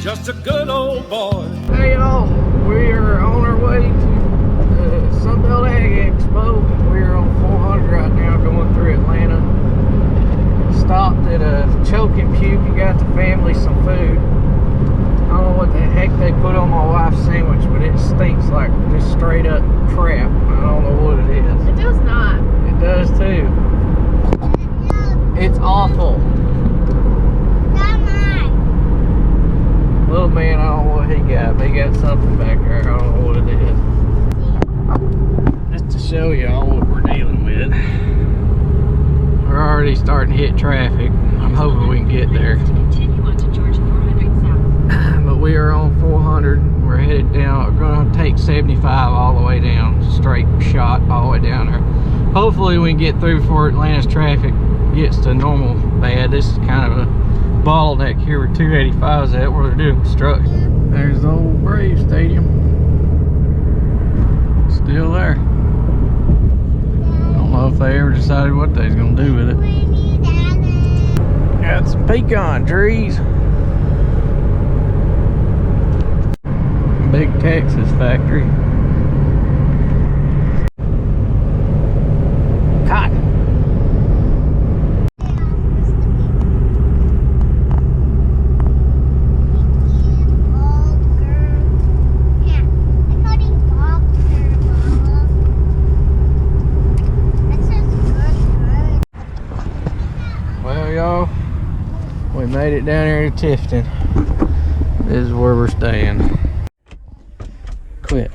just a good old boy. Hey y'all, we are on our way to the Sunbelt Ag Expo. We're on 400 right now going through Atlanta. Stopped at a Choke and Puke and got the family some food. I don't know what the heck they put on my wife's sandwich, but it stinks like just straight up crap. I don't know what it is. It does not. It does too. It's awful. Little man, I don't know what he got, but he got something back there. I don't know what it is. Just to show y'all what we're dealing with. We're already starting to hit traffic. I'm hoping we can get there. But we are on 400. We're headed down. We're going to take 75 all the way down. Straight shot all the way down there. Hopefully we can get through before Atlanta's traffic gets to normal bad. This is kind of a bottleneck here where 285 is at, where they're doing construction. There's the old Brave Stadium. Still there. Don't know if they ever decided what they was gonna do with it. Got some pecan trees. Big Texas factory. Cotton. We made it down here to Tifton. This is where we're staying. Quit.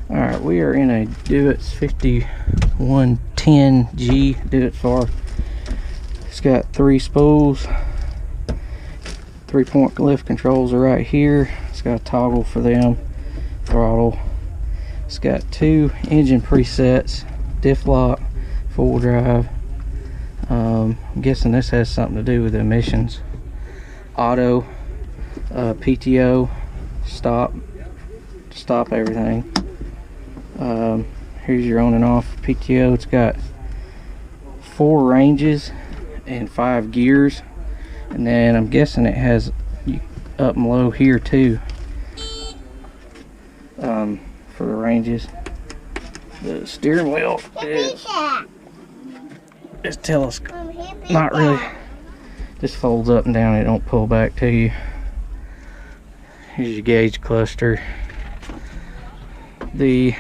Alright, we are in a Dewitt's 5110G Dewitt's FAR. It's got 3 spools. 3-point lift controls are right here. It's got a toggle for them. Throttle. It's got 2 engine presets. Diff lock, 4-wheel drive. I'm guessing this has something to do with the emissions. Auto, PTO, stop everything. Here's your on and off PTO. It's got 4 ranges and 5 gears, and then I'm guessing it has up and low here too, for the ranges. The steering wheel is not really, just folds up and down. It don't pull back to you. Here's your gauge cluster. The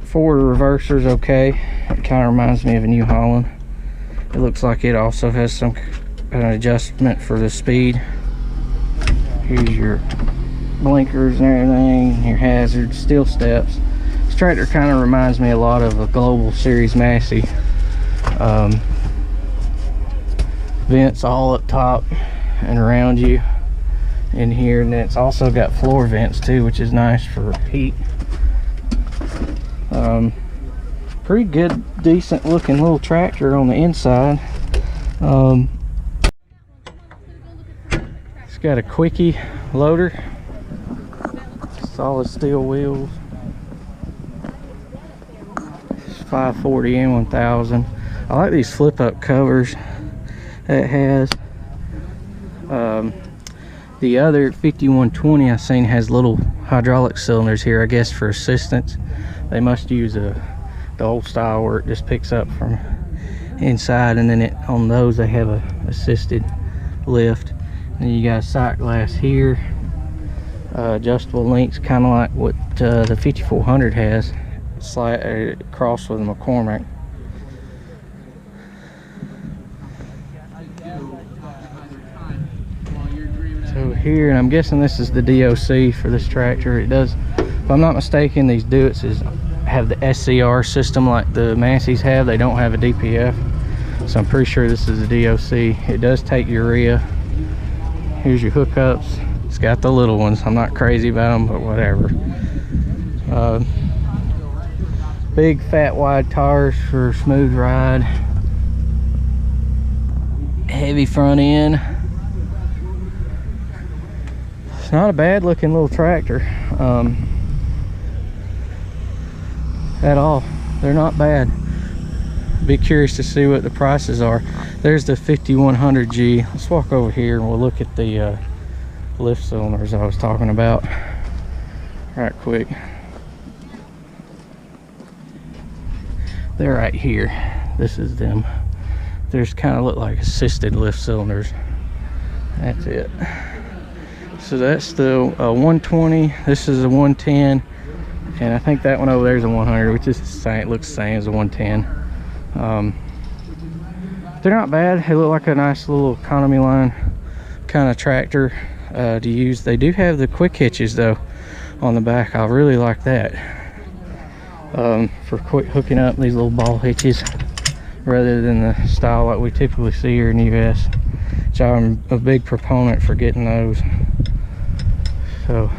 forward reverser's okay. It kind of reminds me of a New Holland. It looks like it also has some adjustment for the speed. Here's your blinkers and everything, your hazards, steel steps. This tractor kind of reminds me a lot of a Global Series Massey. Vents all up top and around you in here, and it's also got floor vents too, which is nice for heat. Pretty good, decent looking little tractor on the inside. It's got a quickie loader, solid steel wheels. 540 and 1000. I like these flip up covers that it has. The other 5120 I've seen has little hydraulic cylinders here, I guess for assistance. They must use the old style where it just picks up from inside, and then on those they have a assisted lift. And you got a sight glass here, adjustable links, kind of like what the 5400 has. Crossed with a McCormick. So here, and I'm guessing this is the DOC for this tractor. It does, if I'm not mistaken, these Dewitt's have the SCR system like the Masseys have. They don't have a DPF, so I'm pretty sure this is a DOC. It does take urea. Here's your hookups. It's got the little ones. I'm not crazy about them, but whatever. Big fat wide tires for smooth ride. Heavy front end. It's not a bad looking little tractor at all. They're not bad. be curious to see what the prices are. There's the 5100G. Let's walk over here and we'll look at the lift cylinders I was talking about right quick. They're right here. This is them. There's kind of look like assisted lift cylinders. That's it. So that's the 120. This is a 110, and I think that one over there is a 100, which is the same. It looks the same as a 110. They're not bad. They look like a nice little economy line kind of tractor to use. They do have the quick hitches though on the back. I really like that for quick hooking up these little ball hitches rather than the style like we typically see here in the US, which I'm a big proponent for getting those. So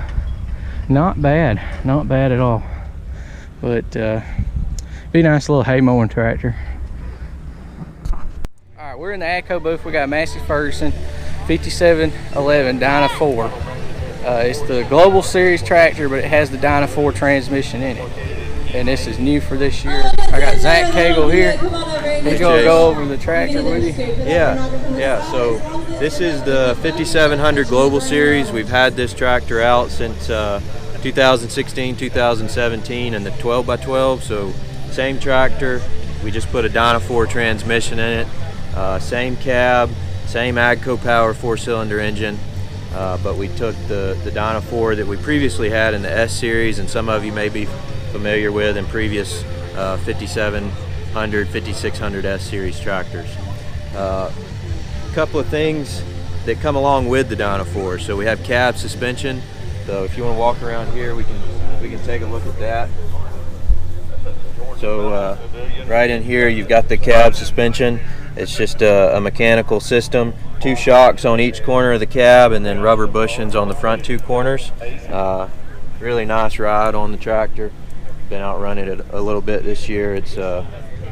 not bad at all, but be a nice little hay mowing tractor. All right, we're in the AGCO booth. We got Massey Ferguson 5711 Dyna 4. It's the Global Series tractor, but it has the Dyna 4 transmission in it, and this is new for this year. I got Zach Cagle here. He's gonna go over the tractor with you. Yeah. So this is the 5700 Global Series. We've had this tractor out since 2016, 2017, and the 12x12. So same tractor. We just put a Dyna 4 transmission in it. Same cab, same AGCO Power 4-cylinder engine. But we took the Dyna 4 that we previously had in the S Series, and some of you may be familiar with in previous 5700, 5600 S Series tractors. A couple of things that come along with the Dyna 4. So we have cab suspension. So if you want to walk around here, we can take a look at that. So right in here, you've got the cab suspension. It's just a mechanical system. 2 shocks on each corner of the cab, and then rubber bushings on the front 2 corners. Really nice ride on the tractor. Been out running it a little bit this year. It's a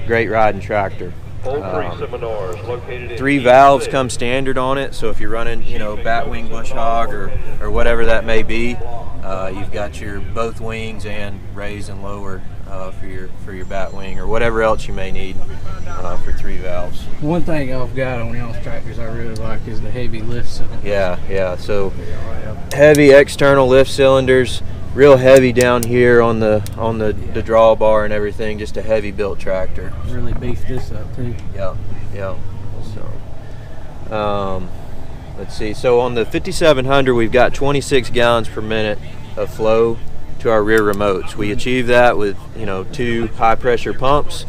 great riding tractor. 3 valves come standard on it, so if you're running, batwing bush hog or whatever that may be, you've got your both wings and raise and lower for your batwing or whatever else you may need for 3 valves. One thing I've got on y'all's tractors I really like is the heavy lift cylinder. Yeah. So heavy external lift cylinders. Real heavy down here on the drawbar and everything. Just a heavy built tractor. Really beefed this up too. Yeah. So let's see. So on the 5700, we've got 26 gallons per minute of flow to our rear remotes. We achieve that with 2 high pressure pumps.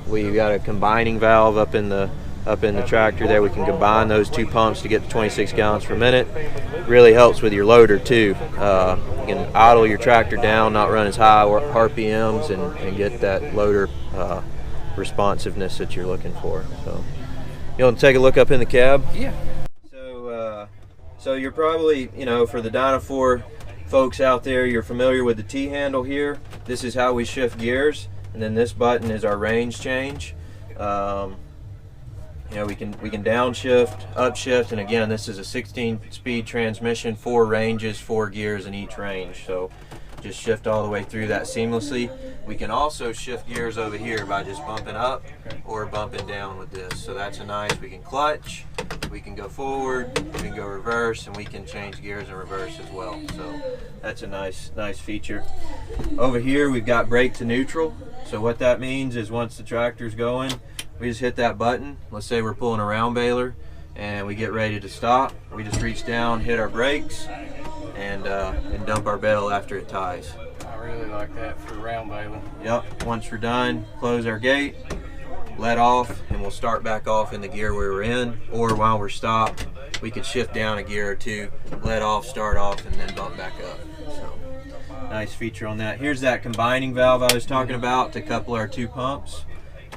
We got a combining valve up in the tractor there. We can combine those 2 pumps to get to 26 gallons per minute. Really helps with your loader too. You can idle your tractor down, not run as high RPMs, and get that loader responsiveness that you're looking for. So you want to take a look up in the cab? Yeah. So you're probably, for the Dyna 4 folks out there, you're familiar with the T-handle here. This is how we shift gears, and then this button is our range change. We can downshift, upshift, and again, this is a 16-speed transmission, 4 ranges, 4 gears in each range. So just shift all the way through that seamlessly. We can also shift gears over here by just bumping up or bumping down with this. So that's a nice. We can clutch, we can go forward, we can go reverse, and we can change gears in reverse as well. So that's a nice feature. Over here, we've got brake to neutral. So what that means is once the tractor's going, we just hit that button. Let's say we're pulling a round baler and we get ready to stop. We just reach down, hit our brakes, and dump our bale after it ties. I really like that for round baling. Yep. Once we're done, close our gate, let off, and we'll start back off in the gear we were in. Or while we're stopped, we could shift down a gear or 2, let off, start off, and then bump back up. So nice feature on that. Here's that combining valve I was talking about to couple our 2 pumps.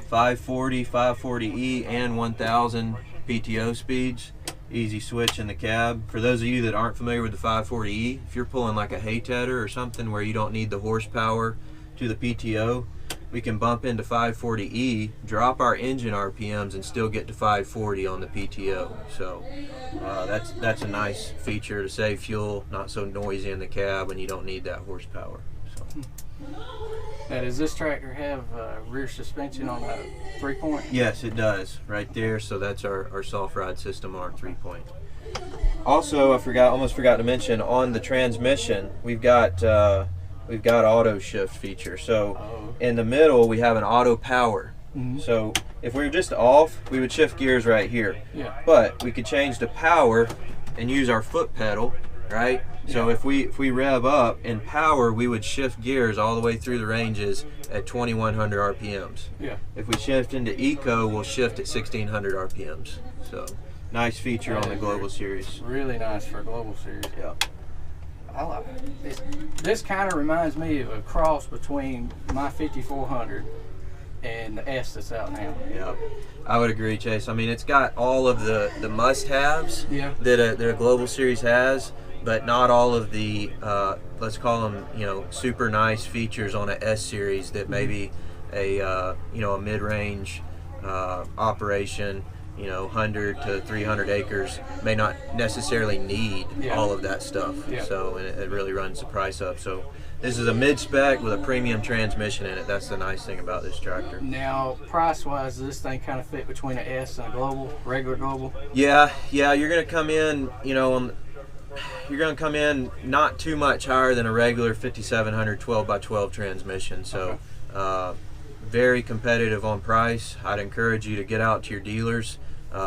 540, 540E, and 1000 PTO speeds. Easy switch in the cab. For those of you that aren't familiar with the 540E, if you're pulling like a hay tedder or something where you don't need the horsepower to the PTO, we can bump into 540E, drop our engine RPMs, and still get to 540 on the PTO. So that's a nice feature to save fuel, not so noisy in the cab when you don't need that horsepower. So. Now, does this tractor have rear suspension on that 3-point? Yes, it does, right there. So that's our soft ride system on our 3-point. Also, almost forgot to mention, on the transmission, we've got auto shift feature. So in the middle, we have an auto power. So if we were just off, we would shift gears right here. Yeah. But we could change to power and use our foot pedal, right? So if we rev up in power, we would shift gears all the way through the ranges at 2100 RPMs. Yeah. If we shift into eco, we'll shift at 1600 RPMs. So nice feature on the Global Series. Really nice for a Global Series. Yeah. I like it. This kind of reminds me of a cross between my 5400 and the S that's out now. Yeah, I would agree, Chase. I mean, it's got all of the must-haves that a Global Series has, but not all of the let's call them, super nice features on a S Series that maybe a mid-range operation, 100 to 300 acres may not necessarily need all of that stuff. Yeah. So it really runs the price up. So this is a mid-spec with a premium transmission in it. That's the nice thing about this tractor. Now, price-wise, does this thing kind of fit between an S and a Global, regular Global? Yeah. You're going to come in, you're going to come in not too much higher than a regular 5700 12x12 transmission. So very competitive on price. I'd encourage you to get out to your dealers.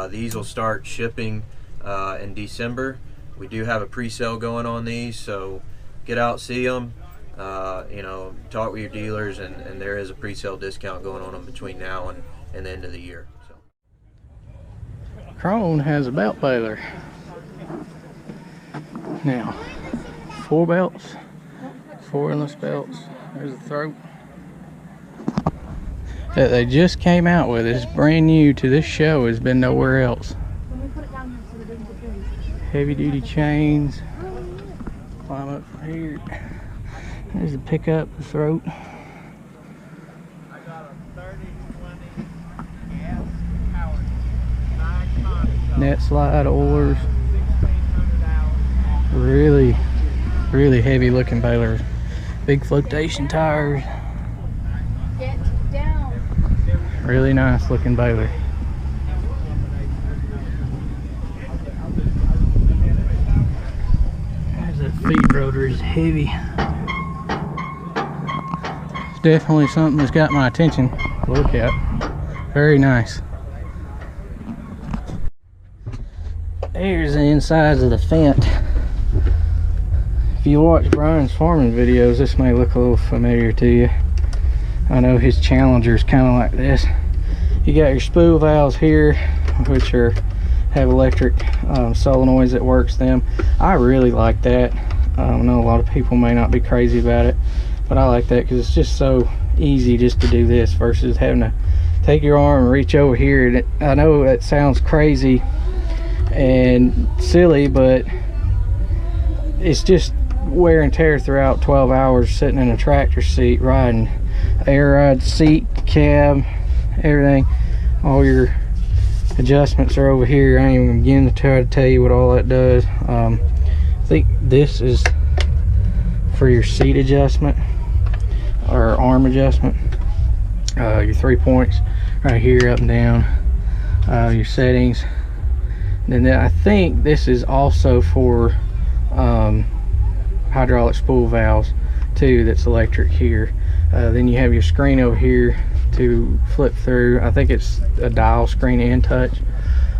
These will start shipping in December. We do have a pre-sale going on these, so get out, see them. Talk with your dealers, and there is a pre-sale discount going on them between now and the end of the year. So. Krone has a belt baler. Now, 4 belts, 4 endless belts. There's the throat. That they just came out with. It's brand new to this show. Has been nowhere else. Heavy duty chains. Climb up from here. There's the pickup, the throat. Net slide oilers. Really heavy looking baler. Big flotation tires. Really nice looking baler. There's that feed rotor, is heavy. It's definitely something that's got my attention to look at. Very nice. Here's the insides of the Fendt. If you watch Brian's farming videos, this may look a little familiar to you. I know his Challenger's kind of like this. You got your spool valves here, which have electric solenoids that works them. I really like that. I know a lot of people may not be crazy about it, but I like that because it's just so easy just to do this versus having to take your arm and reach over here. And I know that sounds crazy and silly, but it's just wear and tear throughout 12 hours sitting in a tractor seat riding. Air ride, seat, cab, everything. All your adjustments are over here. I ain't even begin to try to tell you what all that does. I think this is for your seat adjustment or arm adjustment. Your 3 points right here, up and down. Your settings. And then I think this is also for hydraulic spool valves too, that's electric here. Then you have your screen over here to flip through. I think it's a dial screen and touch.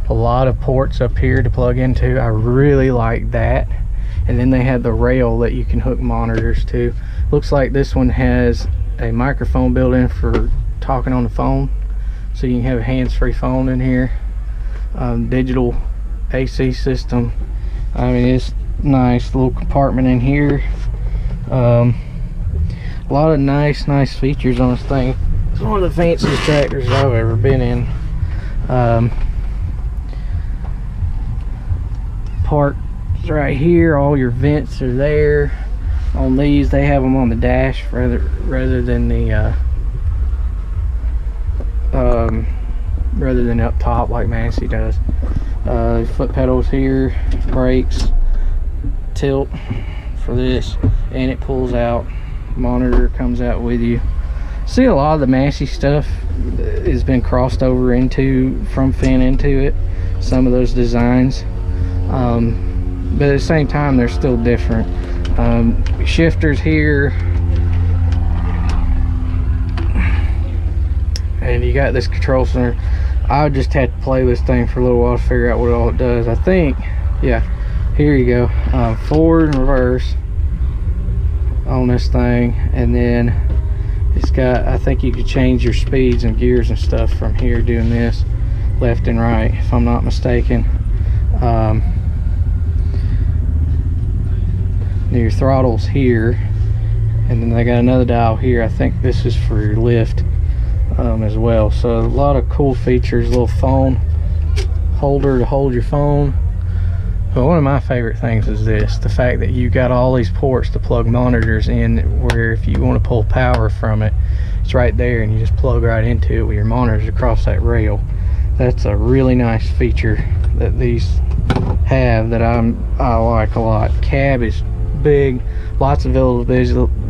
A lot of ports up here to plug into. I really like that. And then they have the rail that you can hook monitors to. Looks like this one has a microphone built in for talking on the phone, so you can have a hands-free phone in here. Digital AC system. I mean, it's nice little compartment in here. A lot of nice features on this thing. It's one of the fanciest tractors I've ever been in. Parts right here, all your vents are there. On these, they have them on the dash rather than the rather than up top like Massey does. Foot pedals here, brakes, tilt for this, and it pulls out. Monitor comes out with you. See, a lot of the Massey stuff has been crossed over into from Finn into it, some of those designs, but at the same time they're still different. Shifters here, and you got this control center. I just had to play this thing for a little while to figure out what all it does. I think, yeah, here you go, forward and reverse on this thing, and then it's got, I think you could change your speeds and gears and stuff from here doing this, left and right, if I'm not mistaken. Your throttle's here, and then they got another dial here. I think this is for your lift as well. So a lot of cool features. Little phone holder to hold your phone. But one of my favorite things is this, the fact that you got all these ports to plug monitors in, where if you want to pull power from it, it's right there and you just plug right into it with your monitors across that rail. That's a really nice feature that these have that I like a lot. Cab is big, lots of visibility.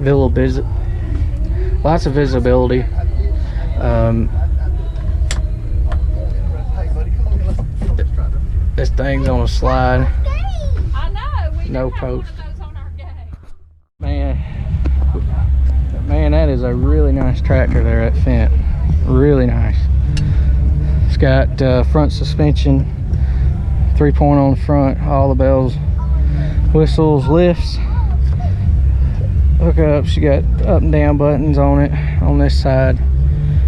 This thing's on a slide. I know. We No do have one post. of those on our gate. Man, that is a really nice tractor there at Finn. Really nice. It's got front suspension, 3-point on the front, all the bells, whistles, lifts, hookups. You got up and down buttons on it on this side.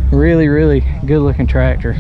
Really good looking tractor.